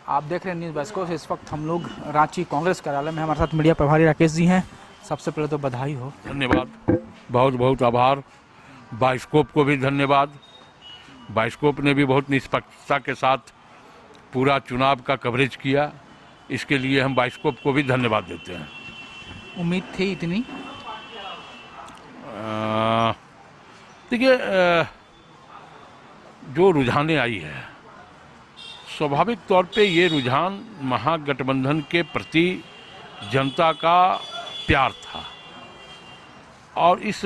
आप देख रहे हैं न्यूज़ बाइस्कोप। इस वक्त हम लोग रांची कांग्रेस कार्यालय में, हमारे साथ मीडिया प्रभारी राकेश जी हैं। सबसे पहले तो बधाई हो। धन्यवाद, बहुत बहुत आभार। बाइस्कोप को भी धन्यवाद। बाइस्कोप ने भी बहुत निष्पक्षता के साथ पूरा चुनाव का कवरेज किया, इसके लिए हम बाइस्कोप को भी धन्यवाद देते हैं। उम्मीद थी इतनी? देखिए, जो रुझानें आई है, स्वाभाविक तौर पे ये रुझान महागठबंधन के प्रति जनता का प्यार था और इस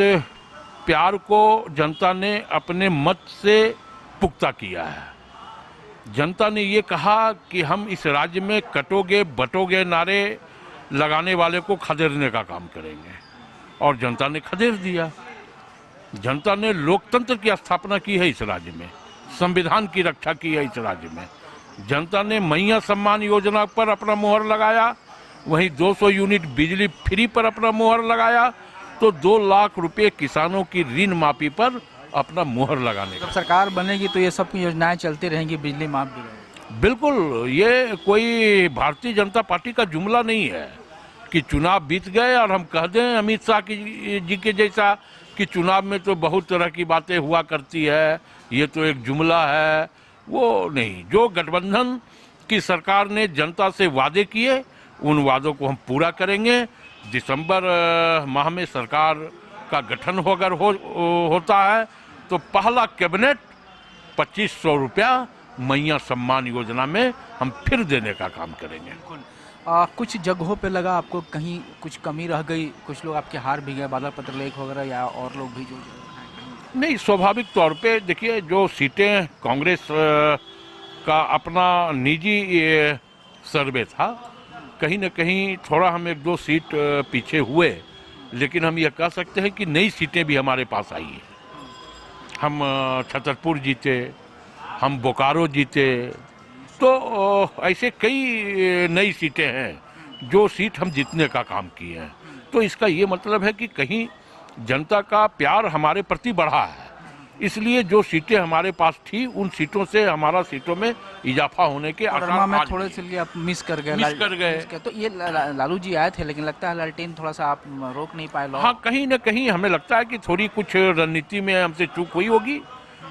प्यार को जनता ने अपने मत से पुख्ता किया है। जनता ने ये कहा कि हम इस राज्य में कटोगे बटोगे नारे लगाने वाले को खदेड़ने का काम करेंगे और जनता ने खदेड़ दिया। जनता ने लोकतंत्र की स्थापना की है इस राज्य में, संविधान की रक्षा की है इस राज्य में। जनता ने मैया सम्मान योजना पर अपना मोहर लगाया, वहीं 200 यूनिट बिजली फ्री पर अपना मोहर लगाया, तो 2 लाख रुपए किसानों की ऋण माफी पर अपना मोहर लगाने जब का। सरकार बनेगी तो ये सब योजनाएं चलती रहेंगी, बिजली माफ भी रहेगी। बिल्कुल, ये कोई भारतीय जनता पार्टी का जुमला नहीं है कि चुनाव बीत गए और हम कह दें अमित शाह जी के जैसा कि चुनाव में तो बहुत तरह की बातें हुआ करती है, ये तो एक जुमला है। वो नहीं, जो गठबंधन की सरकार ने जनता से वादे किए उन वादों को हम पूरा करेंगे। दिसंबर माह में सरकार का गठन अगर होता है तो पहला कैबिनेट 2500 रुपया मैया सम्मान योजना में हम फिर देने का काम करेंगे। कुछ जगहों पे लगा आपको कहीं कुछ कमी रह गई, कुछ लोग आपके हार भी गए, बादल पत्र लेख वगैरह, या और लोग भी जो नहीं, स्वाभाविक तौर पे देखिए, जो सीटें कांग्रेस का अपना निजी सर्वे था, कहीं न कहीं थोड़ा हम 1-2 सीट पीछे हुए, लेकिन हम ये कह सकते हैं कि नई सीटें भी हमारे पास आई हैं। हम छतरपुर जीते, हम बोकारो जीते, तो ऐसे कई नई सीटें हैं जो सीट हम जीतने का काम किए हैं। तो इसका ये मतलब है कि कहीं जनता का प्यार हमारे प्रति बढ़ा है, इसलिए जो सीटें हमारे पास थी उन सीटों से हमारा सीटों में इजाफा होने के आसार में आज थोड़े भी से लिए आप मिस कर गए। तो ये लालू जी आए थे, लेकिन लगता है लालटेन थोड़ा सा आप रोक नहीं पाए लोग। हाँ, कहीं न कहीं हमें लगता है कि थोड़ी कुछ रणनीति में हमसे चूक हुई होगी।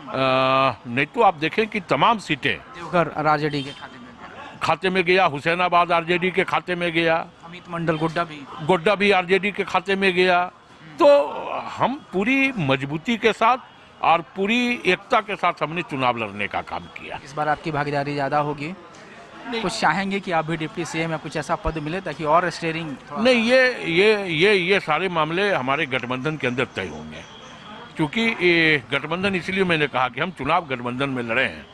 नहीं तो आप देखें कि तमाम सीटें देवघर आरजेडी के खाते में गया, हुसैनाबाद आरजेडी के खाते में गया, अमित मंडल गोड्डा भी आरजेडी के खाते में गया। तो हम पूरी मजबूती के साथ और पूरी एकता के साथ हमने चुनाव लड़ने का काम किया। इस बार आपकी भागीदारी ज़्यादा होगी? कुछ चाहेंगे कि आप भी डिप्टी सीएम या कुछ ऐसा पद मिले ताकि और स्टीयरिंग? नहीं, ये सारे मामले हमारे गठबंधन के अंदर तय होंगे, क्योंकि गठबंधन, इसलिए मैंने कहा कि हम चुनाव गठबंधन में लड़े हैं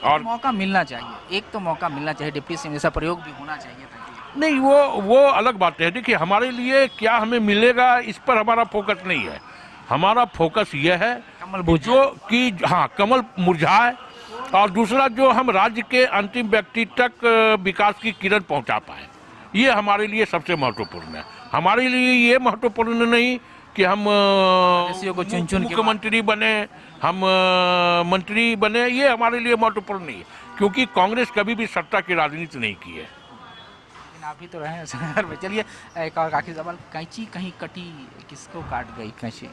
और मौका मिलना चाहिए, एक तो मौका मिलना चाहिए, डिप्टी सीएम जैसा प्रयोग भी होना चाहिए ताकि। नहीं, वो अलग बात है। देखिए, हमारे लिए क्या हमें मिलेगा इस पर हमारा फोकस नहीं है। हमारा फोकस ये है जो कि हाँ, कमल मुरझाए, और दूसरा जो हम राज्य के अंतिम व्यक्ति तक विकास की किरण पहुंचा पाए, ये हमारे लिए सबसे महत्वपूर्ण है। हमारे लिए ये महत्वपूर्ण नहीं कि हम मुख्यमंत्री बने, हम मंत्री बने, ये हमारे लिए महत्वपूर्ण नहीं है, क्योंकि कांग्रेस कभी भी सत्ता की राजनीति नहीं की है। आप भी तो रहे शहर में। चलिए, एक और आखिरी सवाल, कैंची कहीं कटी, किसको काट गई कैंची?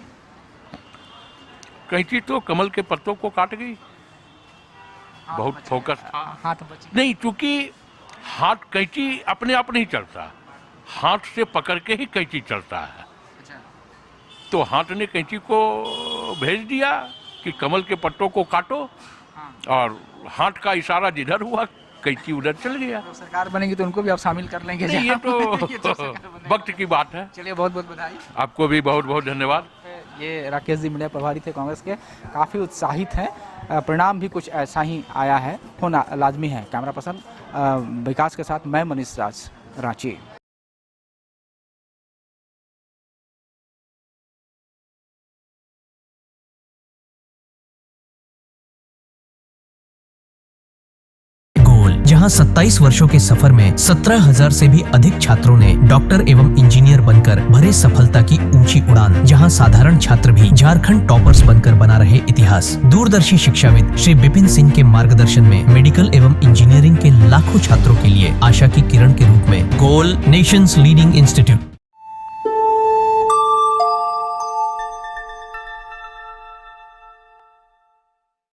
कैंची तो कमल के पत्तों को काट गई। बहुत फोकस था, हाथ बच नहीं, क्योंकि हाथ कैंची अपने आप नहीं चलता, हाथ से पकड़ के ही कैंची चलता है। तो हाथ ने कैंची को भेज दिया कि कमल के पत्तों को काटो, और हाथ का इशारा जिधर हुआ कैंची उधर चल गया। तो सरकार बनेगी तो उनको भी आप शामिल कर लेंगे? नहीं, ये तो वक्त की बात है। चलिए, बहुत बहुत बधाई। आपको भी बहुत बहुत धन्यवाद। ये राकेश जी मीडिया प्रभारी थे कांग्रेस के, काफ़ी उत्साहित हैं। परिणाम भी कुछ ऐसा ही आया है, होना लाजमी है। कैमरा पर्सन विकास के साथ मैं मनीष राज, रांची। जहां 27 वर्षों के सफर में 17,000 से भी अधिक छात्रों ने डॉक्टर एवं इंजीनियर बनकर भरे सफलता की ऊंची उड़ान। जहां साधारण छात्र भी झारखंड टॉपर्स बनकर बना रहे इतिहास। दूरदर्शी शिक्षाविद श्री विपिन सिंह के मार्गदर्शन में मेडिकल एवं इंजीनियरिंग के लाखों छात्रों के लिए आशा की किरण के रूप में गोल नेशंस लीडिंग इंस्टीट्यूट